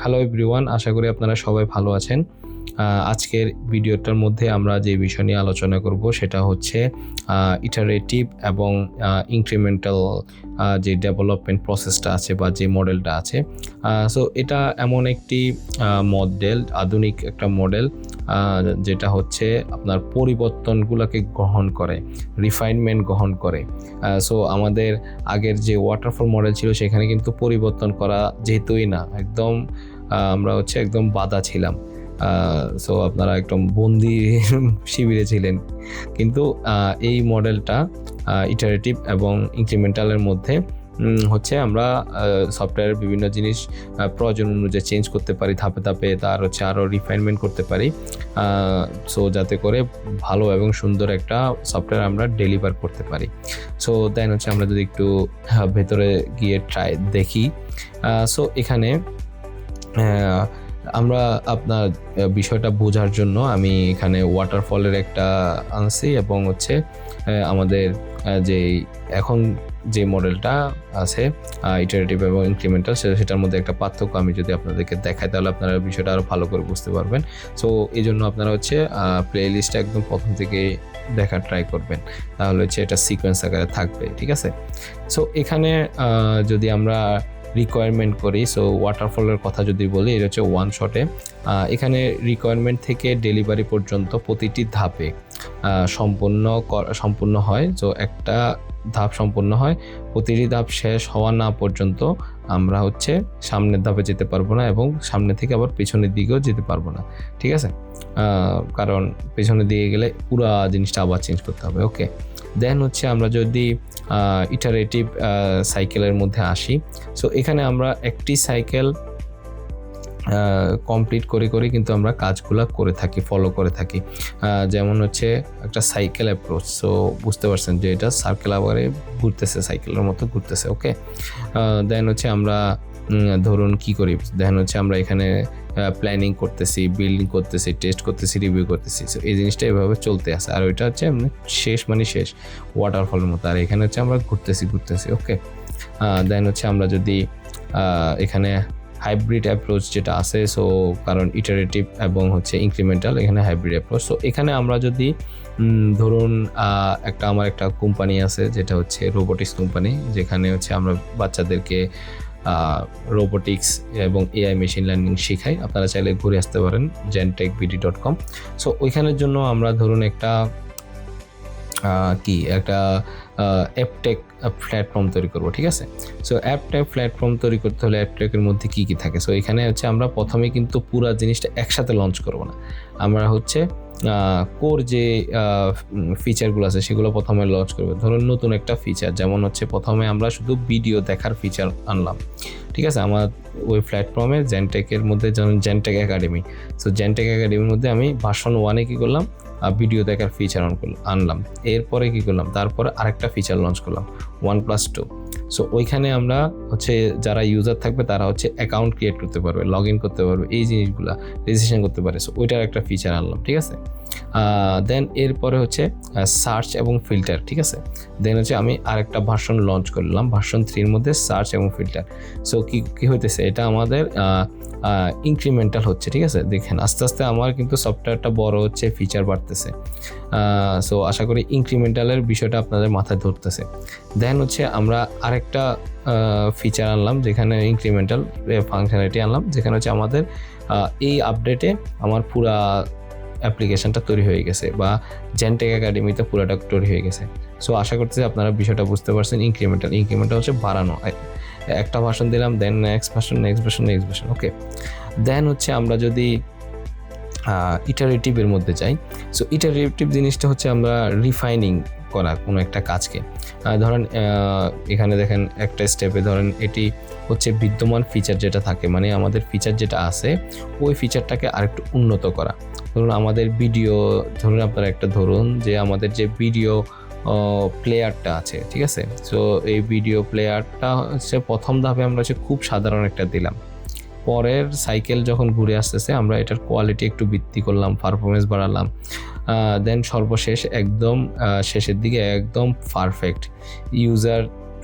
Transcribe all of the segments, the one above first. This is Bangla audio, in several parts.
হ্যালো এভরিওয়ান, আশা করি আপনারা সবাই ভালো আছেন। আজকের ভিডিওটার মধ্যে আমরা যে বিষয় নিয়ে আলোচনা করব সেটা হচ্ছে ইটারেটিভ এবং ইনক্রিমেন্টাল যে ডেভেলপমেন্ট প্রসেসটা আছে বা যে মডেলটা আছে। সো এটা এমন একটি মডেল, আধুনিক একটা মডেল যেটা হচ্ছে আপনার পরিবর্তনগুলোকে গ্রহণ করে, রিফাইনমেন্ট গ্রহণ করে। সো আমাদের আগের যে ওয়াটারফল মডেল ছিল সেখানে কিন্তু পরিবর্তন করা যেহেতুই না, একদম আমরা হচ্ছে একদম বাধা ছিলাম। সো আপনারা একদম বন্দি শিবিরে ছিলেন। কিন্তু এই মডেলটা ইটারেটিভ এবং ইনক্রিমেন্টালের মধ্যে হচ্ছে আমরা সফটওয়্যারের বিভিন্ন জিনিস প্রয়োজন অনুযায়ী চেঞ্জ করতে পারি, ধাপে ধাপে তার হচ্ছে আরও রিফাইনমেন্ট করতে পারি, সো যাতে করে ভালো এবং সুন্দর একটা সফটওয়্যার আমরা ডেলিভার করতে পারি। সো দেন হচ্ছে আমরা যদি একটু ভেতরে গিয়ে ট্রাই দেখি। সো এখানে আমরা আপনার বিষয়টা বোঝার জন্য আমি এখানে ওয়াটারফলের একটা আনছি এবং হচ্ছে আমাদের যে এখন যে মডেলটা আছে ইটারেটিভ এবং ইনক্রিমেন্টাল সেটার মধ্যে একটা পার্থক্য আমি যদি আপনাদেরকে দেখাই তাহলে আপনারা বিষয়টা আরও ভালো করে বুঝতে পারবেন। সো এই জন্য আপনারা হচ্ছে প্লে লিস্টটা একদম প্রথম থেকে দেখার ট্রাই করবেন, তাহলে হচ্ছে এটা সিকোয়েন্স আকারে থাকবে, ঠিক আছে। সো এখানে যদি আমরা রিকোয়ারমেন্ট করি, সো ওয়াটারফলের কথা যদি বলি, এটা হচ্ছে ওয়ান শটে। এখানে রিকোয়ারমেন্ট থেকে ডেলিভারি পর্যন্ত প্রতিটি ধাপে সম্পূর্ণ হয়। সো একটা ধাপ সম্পূর্ণ হয়, প্রতিটি ধাপ শেষ হওয়া না পর্যন্ত আমরা হচ্ছে সামনের ধাপে যেতে পারবো না এবং সামনে থেকে আবার পেছনের দিকেও যেতে পারবো না, ঠিক আছে। কারণ পেছনের দিকে গেলে পুরো জিনিসটা আবার চেঞ্জ করতে হবে। ওকে, দেন হচ্ছে আমরা যদি ইটারেটিভ সাইকেলের মধ্যে আসি, সো এখানে আমরা একটি সাইকেল কমপ্লিট করে কিন্তু আমরা কাজগুলো করে থাকি, ফলো করে থাকি। যেমন হচ্ছে একটা সাইকেল অ্যাপ্রোচ, সো বুঝতে পারছেন যে এটা সার্কেল আবারে ঘুরতেছে, সাইকেলের মতো ঘুরতেছে। ওকে, দেন হচ্ছে আমরা ধরুন কি করি, দেন হচ্ছে আমরা এখানে প্ল্যানিং করতেছি, বিল্ডিং করতেছি, টেস্ট করতেছি, রিভিউ করতেছি। সো এই জিনিসটা এভাবে চলতে আসে, আর ওইটা হচ্ছে শেষ ওয়াটারফলের মতো, আর এখানে হচ্ছে আমরা ঘুরতেছি। ওকে, দেন হচ্ছে আমরা যদি এখানে হাইব্রিড অ্যাপ্রোচ যেটা আছে, সো কারণ ইটারেটিভ এবং হচ্ছে ইনক্রিমেন্টাল, এখানে হাইব্রিড অ্যাপ্রোচ। সো এখানে আমরা যদি ধরুন আমার একটা কোম্পানি আছে যেটা হচ্ছে রোবোটিক্স কোম্পানি, যেখানে হচ্ছে আমরা বাচ্চাদেরকে রোবোটিক্স এবং এআই মেশিন লার্নিং শেখাই। আপনারা চাইলে ঘুরে আসতে পারেন gentechbd.com। সো ওইখানের জন্য আমরা ধরুন একটা অ্যাপটেক প্ল্যাটফর্ম তৈরি করবো, ঠিক আছে। সো অ্যাপটেক প্ল্যাটফর্ম তৈরি করতে হলে অ্যাপটেকের মধ্যে কী কী থাকে, সো এখানে হচ্ছে আমরা প্রথমে কিন্তু পুরো জিনিসটা একসাথে লঞ্চ করবো না, আমরা হচ্ছে কোর যে ফিচারগুলো আছে সেগুলো প্রথমে লঞ্চ করবো। ধরুন নতুন একটা ফিচার, যেমন হচ্ছে প্রথমে আমরা শুধু ভিডিও দেখার ফিচার আনলাম, ঠিক আছে। আমার ওই প্ল্যাটফর্মে জেনটেকের মধ্যে যেমন জেনটেক একাডেমি, সো জেনটেক একাডেমির মধ্যে আমি ভার্সন 1-এ কী করলাম, ভিডিও দেখার ফিচার আনলাম। এরপরে কী করলাম, তারপরে আরেকটা ফিচার লঞ্চ করলাম 1+2। সো ওইখানে আমরা হচ্ছে যারা ইউজার থাকবে তারা হচ্ছে অ্যাকাউন্ট ক্রিয়েট করতে পারবে, লগ ইন করতে পারবে, এই জিনিসগুলো রেজিস্ট্রেশন করতে পারে। সো ওইটার একটা ফিচার আনলাম, ঠিক আছে। দেন এরপরে হচ্ছে সার্চ এবং ফিল্টার, ঠিক আছে। দেন হচ্ছে আমি আরেকটা ভার্সন লঞ্চ করলাম, ভার্সন 3-এর মধ্যে সার্চ এবং ফিল্টার। সো কী হইতেছে, এটা আমাদের ইনক্রিমেন্টাল হচ্ছে, ঠিক আছে। দেখেন আস্তে আস্তে আমার কিন্তু সফটওয়্যারটা বড় হচ্ছে, ফিচার বাড়তেছে। সো আশা করি ইনক্রিমেন্টালের বিষয়টা আপনাদের মাথায় ধরতেছে। দেন হচ্ছে আমরা আরেকটা ফিচার আনলাম, যেখানে ইনক্রিমেন্টাল ফাংশনালিটি আনলাম, যেখানে হচ্ছে আমাদের এই আপডেটে আমার পুরা অ্যাপ্লিকেশনটা তৈরি হয়ে গেছে বা জেনটেক একাডেমিতে পুরোটা তৈরি হয়ে গেছে। সো আশা করতেছি আপনারা বিষয়টা বুঝতে পারছেন। ইনক্রিমেন্টাল হচ্ছে বাড়ানো, একটা ভার্সন দিলাম, দেন নেক্সট ভার্সন। ওকে, দেন হচ্ছে আমরা যদি ইটারেটিভের মধ্যে যাই, সো ইটারেটিভ জিনিসটা হচ্ছে আমরা রিফাইনিং করা কোনো একটা কাজকে। ধরেন এখানে দেখেন একটা স্টেপে ধরেন এটি হচ্ছে বিদ্যমান ফিচার যেটা থাকে, মানে আমাদের ফিচার যেটা আছে ওই ফিচারটাকে আরেকটু উন্নত করা। ধরুন আমাদের ভিডিও, ধরুন আপনারা একটা ধরুন যে আমাদের যে ভিডিও প্লেয়ারটা আছে, ঠিক আছে। সো এই ভিডিও প্লেয়ারটা হচ্ছে প্রথম ধাপে আমরা হচ্ছে খুব সাধারণ একটা দিলাম, পরের সাইকেল যখন ঘুরে আসতেছে আমরা এটার কোয়ালিটি একটু বৃদ্ধি করলাম, পারফরমেন্স বাড়ালাম, দেন সর্বশেষ একদম শেষের দিকে একদম পারফেক্ট ইউজার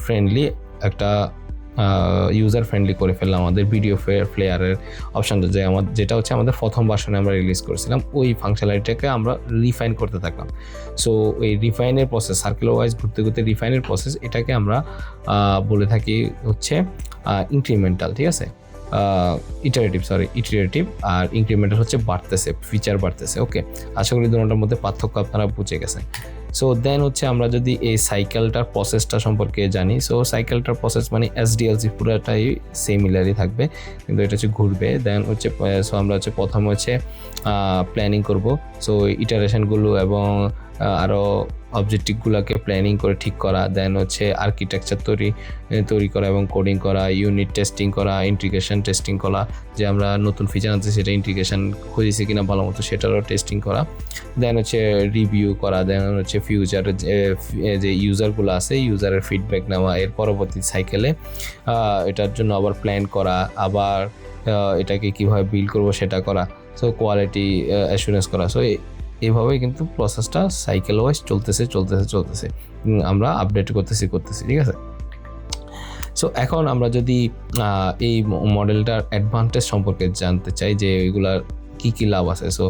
ফ্রেন্ডলি একটা ইউজার ফ্রেন্ডলি করে ফেললাম আমাদের ভিডিও প্লেয়ারের অপশানটা, যেটা হচ্ছে আমাদের প্রথম ভার্সনে আমরা রিলিজ করেছিলাম, ওই ফাংশনালিটিটাকে আমরা রিফাইন করতে থাকলাম। সো এই রিফাইনের প্রসেস, সার্কুলার ওয়াইজ ঘুরতে ঘুরতে রিফাইনের প্রসেস, এটাকে আমরা বলে থাকি হচ্ছে ইনক্রিমেন্টাল, ঠিক আছে, ইটারেটিভ, আর ইনক্রিমেন্টাল হচ্ছে বাড়তেছে, ফিচার বাড়তেছে। ওকে, আশা করি দুটোটার মধ্যে পার্থক্য আপনারা বুঝে গেছেন। সো দেন হচ্ছে আমরা যদি এই সাইকেলটার প্রসেসটা সম্পর্কে জানি, সো সাইকেলটার প্রসেস মানে SDLC পুরোটাই সিমিলারই থাকবে, কিন্তু এটা হচ্ছে ঘুরবে। দেন হচ্ছে সো আমরা হচ্ছে প্রথমে হচ্ছে প্ল্যানিং করব, সো ইটারেশনগুলো এবং আরও অবজেক্টিভগুলোকে প্ল্যানিং করে ঠিক করা, দেন হচ্ছে আর্কিটেকচার তৈরি করা এবং কোডিং করা, ইউনিট টেস্টিং করা, ইন্টিগ্রেশন টেস্টিং করা, যে আমরা নতুন ফিচার আনছি সেটা ইন্টিগ্রেশন খুঁজেছি কিনা ভালো মতো সেটারও টেস্টিং করা, দেন হচ্ছে রিভিউ করা, দেন হচ্ছে ফিউচার যে ইউজারগুলো আছে ইউজারের ফিডব্যাক নেওয়া, এর পরবর্তী সাইকেলে এটার জন্য আবার প্ল্যান করা, আবার এটাকে কীভাবে বিল্ড করবো সেটা করা, সো কোয়ালিটি অ্যাসুরেন্স করা। সো এইভাবেই কিন্তু প্রসেসটা সাইকেল ওয়াইজ চলতেছে, আমরা আপডেট করতেছি, ঠিক আছে। সো এখন আমরা যদি এই মডেলটার অ্যাডভান্টেজ সম্পর্কে জানতে চাই, যে এগুলার কী লাভ আছে, সো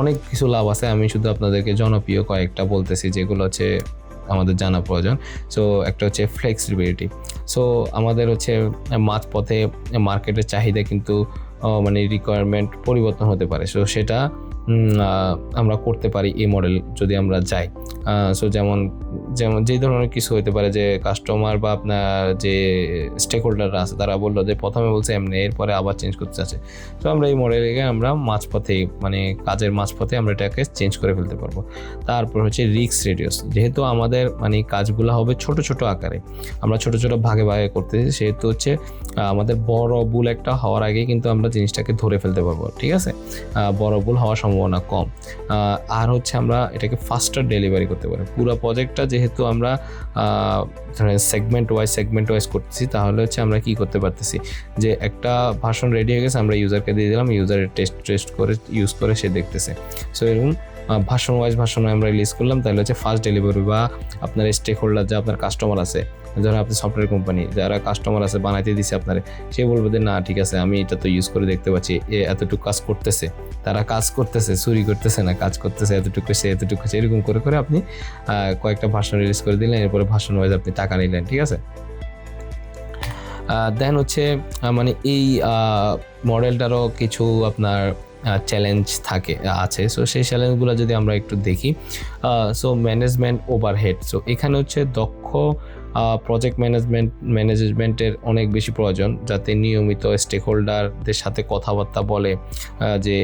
অনেক কিছু লাভ আছে, আমি শুধু আপনাদেরকে জনপ্রিয় কয়েকটা বলতেছি যেগুলো হচ্ছে আমাদের জানা প্রয়োজন। সো একটা হচ্ছে ফ্লেক্সিবিলিটি। সো আমাদের হচ্ছে মাঝপথে মার্কেটের চাহিদা কিন্তু মানে রিকোয়ারমেন্ট পরিবর্তন হতে পারে, সো সেটা আমরা করতে পারি এই মডেল যদি আমরা যাই। সো যেমন যেই ধরনের কিছু হতে পারে যে কাস্টমার বা আপনার যে স্টেক হোল্ডাররা আছে তারা বললো যে প্রথমে বলছে এমনি, এরপরে আবার চেঞ্জ করতে চাচ্ছে, তো আমরা এই মডেলকে আমরা মাঝপথে মানে কাজের মাঝপথে আমরা এটাকে চেঞ্জ করে ফেলতে পারবো। তারপর হচ্ছে রিস্ক রেডিউস, যেহেতু আমাদের মানে কাজগুলো হবে ছোট আকারে, আমরা ছোট ভাগে করতেছি, সেহেতু হচ্ছে আমাদের বড় ভুল একটা হওয়ার আগে কিন্তু আমরা জিনিসটাকে ধরে ফেলতে পারবো, ঠিক আছে, বড় ভুল হওয়ার সম্ভাবনা কম। আর হচ্ছে আমরা এটাকে ফাস্টার ডেলিভারি করতে পারি। পুরো প্রজেক্টটা যেহেতু আমরা সেগমেন্ট ওয়াইজ করতেছি, তাহলে হচ্ছে আমরা কি করতে পারতেছি, যে একটা ভার্সন রেডি হয়ে গেছে, আমরা ইউজারকে দিয়ে দিলাম, ইউজারের টেস্ট করে ইউজ করে সে দেখতেছে। সো এরকম ভার্সন ওয়াইজ আমরা রিলিজ করলাম, তাহলে হচ্ছে ফাস্ট ডেলিভারি, বা আপনার স্টেক হোল্ডার যে আপনার কাস্টমার আছে, ধরুন আপনি সফটওয়্যার কোম্পানি, যারা কাস্টমার আছে বানাইতে দিছে আপনারে, সে বলবে যে না ঠিক আছে, আমি এটা তো ইউজ করে দেখতে পাচ্ছি এতটুকু কাজ করতেছে, তারা কাজ করতেছে, চুরি করতেছে না, কাজ করতেছে, এতটুকু এরকম করে আপনি কয়েকটা ভার্সন রিলিজ করে দিলেন, এরপরে ভার্সন ওয়াইজ আপনি টাকা নিলেন, ঠিক আছে। দেন হচ্ছে মানে এই মডেলটারও কিছু আপনার চ্যালেঞ্জ আছে। সো সেই চ্যালেঞ্জগুলো যদি আমরা একটু দেখি, সো ম্যানেজমেন্ট ওভারহেড। সো এখানে হচ্ছে দক্ষ প্রজেক্ট ম্যানেজমেন্টের অনেক বেশি প্রয়োজন, যাতে নিয়মিত স্টেক হোল্ডারদের সাথে কথাবার্তা বলে, যে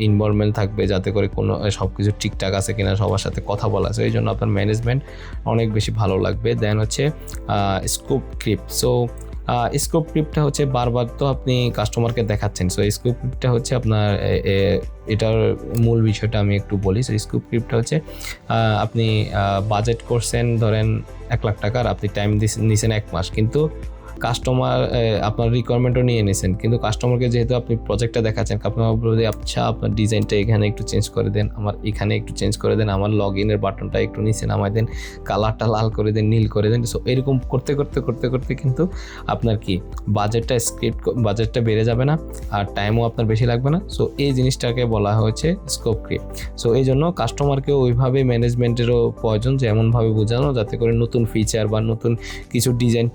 ইনভলভমেন্ট থাকবে, যাতে করে কোনো সব কিছু ঠিকঠাক আছে কিনা সবার সাথে কথা বলা আছে, এই জন্য আপনার ম্যানেজমেন্ট অনেক বেশি ভালো লাগবে। দেন হচ্ছে স্কোপ ক্রিপ। সো স্কোপ ক্রিপটা হচ্ছে বারবার তো আপনি কাস্টমারকে দেখাচ্ছেন, সো স্কোপ ক্রিপটা হচ্ছে আপনার এটার মূল বিষয়টা আমি একটু বলি। সো স্কোপ ক্রিপটা হচ্ছে আপনি বাজেট করছেন ধরেন 1 লাখ টাকার, আপনি টাইম নিছেন 1 মাস, কিন্তু কাস্টমার আপনার রিকোয়ারমেন্টও নিয়ে নিয়েছেন, কিন্তু কাস্টমারকে যেহেতু আপনি প্রজেক্টটা দেখাচ্ছেন, আপনার বলতে আচ্ছা আপনার ডিজাইনটা এখানে একটু চেঞ্জ করে দেন, আমার এখানে একটু চেঞ্জ করে দেন, আমার লগ ইনের বাটনটা একটু নিচে নামাই দেন, কালারটা লাল করে দেন, নীল করে দেন। সো এরকম করতে কিন্তু আপনার কি বাজেটটা বেড়ে যাবে না, আর টাইমও আপনার বেশি লাগবে না। সো এই জিনিসটাকে বলা হয়েছে স্কোপ ক্রিপ। সো এই জন্য কাস্টমারকেও ওইভাবে ম্যানেজমেন্টেরও প্রয়োজন, যে এমনভাবে বোঝানো যাতে করে নতুন ফিচার বা নতুন কিছু ডিজাইন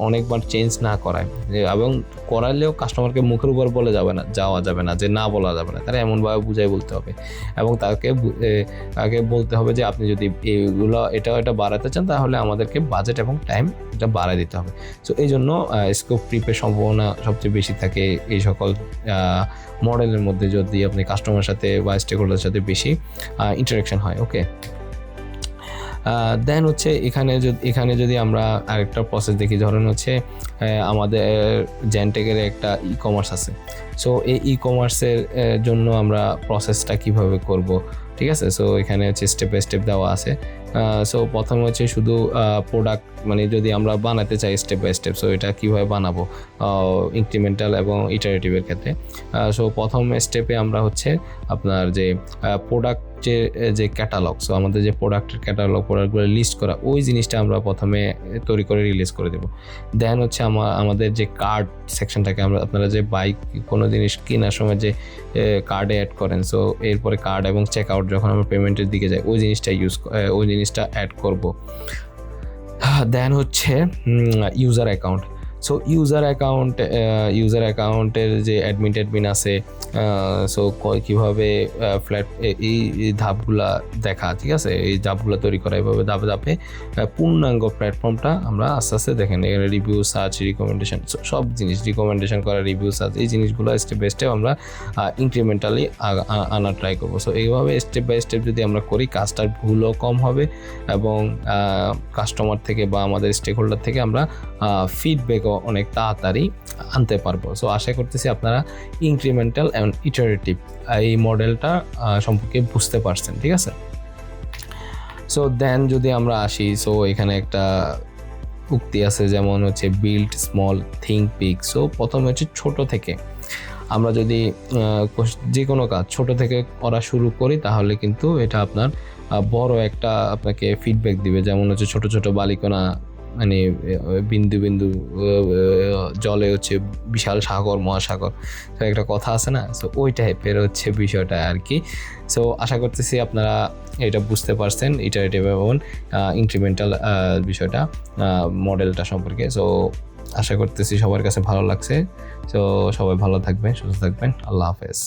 অনেকবার চেঞ্জ না করায়, এবং করালেও কাস্টমারকে মুখের উপর যাওয়া যাবে না, যে না বলা যাবে না, তারা এমনভাবে বুঝাই বলতে হবে, এবং তাকে বলতে হবে যে আপনি যদি এটা বাড়াতে চান, তাহলে আমাদেরকে বাজেট এবং টাইম এটা বাড়ায় দিতে হবে। সো এই জন্য স্কোপ ক্রিপের সম্ভাবনা সবচেয়ে বেশি থাকে এই সকল মডেলের মধ্যে, যদি আপনি কাস্টমারের সাথে বা স্টেক হোল্ডারের সাথে বেশি ইন্টারাকশন হয়। ওকে, দেন হচ্ছে এখানে যদি আমরা আরেকটা প্রসেস দেখি, ধরেন হচ্ছে আমাদের জেনটেকের একটা ই কমার্স আছে। সো এই ই কমার্সের জন্য আমরা প্রসেসটা কিভাবে করব, ঠিক আছে। সো এখানে হচ্ছে স্টেপ বাই স্টেপ দেওয়া আছে। সো প্রথমে হচ্ছে শুধু প্রোডাক্ট, মানে যদি আমরা বানাতে চাই স্টেপ বাই স্টেপ, সো এটা কীভাবে বানাবো ইনক্রিমেন্টাল এবং ইটারেটিভের ক্ষেত্রে। সো প্রথম স্টেপে আমরা হচ্ছে আপনার যে প্রোডাক্ট যে ক্যাটালগ, সো আমাদের যে প্রোডাক্টের ক্যাটালগ, প্রোডাক্টগুলো লিস্ট করা, ওই জিনিসটা আমরা প্রথমে তৈরি করে রিলিজ করে দেবো। দেন হচ্ছে আমাদের যে কার্ড সেকশনটাকে, আপনারা যে বাইক কোনো জিনিস কেনার সময় যে কার্ডে অ্যাড করেন, সো এরপরে কার্ড এবং চেক আউট যখন আমরা পেমেন্টের দিকে যাই, ওই জিনিসটা অ্যাড করব। দেন হচ্ছে ইউজার অ্যাকাউন্ট। সো ইউজার অ্যাকাউন্টের যে অ্যাডমিন আছে, সো কীভাবে ফ্ল্যাট এই ধাপগুলা দেখা, ঠিক আছে, এই ধাপগুলো তৈরি করা, এইভাবে ধাপে ধাপে পূর্ণাঙ্গ প্ল্যাটফর্মটা আমরা আস্তে আস্তে দেখেন এখানে রিভিউ, সার্চ, রিকমেন্ডেশন, সব জিনিস, রিকমেন্ডেশন করা, রিভিউ, সার্চ, এই জিনিসগুলো স্টেপ বাই স্টেপ আমরা ইনক্রিমেন্টালি আনা ট্রাই করবো। সো এইভাবে স্টেপ বাই স্টেপ যদি আমরা করি, কাজটার ভুলও কম হবে এবং কাস্টমার থেকে বা আমাদের স্টেক হোল্ডার থেকে আমরা ফিডব্যাকও অনেক তাড়াতাড়ি আনতে পারবো। সো আশা করতেছি আপনারা ইনক্রিমেন্টাল অ্যান্ড ইটারেটিভ এই মডেলটা সম্পর্কে বুঝতে পারছেন, ঠিক আছে। সো দেন যদি আমরা আসি, সো এখানে একটা উক্তি আছে, যেমন হচ্ছে build small, think big. So প্রথমে হচ্ছে ছোট থেকে আমরা যদি যে কোনো কাজ ছোট থেকে করা শুরু করি, তাহলে কিন্তু এটা আপনার বড় একটা আপনাকে ফিডব্যাক দিবে। যেমন হচ্ছে ছোট ছোট বালিকণা, মানে বিন্দু বিন্দু জলে হচ্ছে বিশাল সাগর, মহাসাগর, তো একটা কথা আছে না, সো ওই টাইপের হচ্ছে বিষয়টা আর কি। সো আশা করতেছি আপনারা এটা বুঝতে পারছেন ইটারেটিভ এবং ইনক্রিমেন্টাল বিষয়টা, মডেলটা সম্পর্কে। সো আশা করতেছি সবার কাছে ভালো লাগছে। সো সবাই ভালো থাকবেন, সুস্থ থাকবেন। আল্লাহ হাফেজ।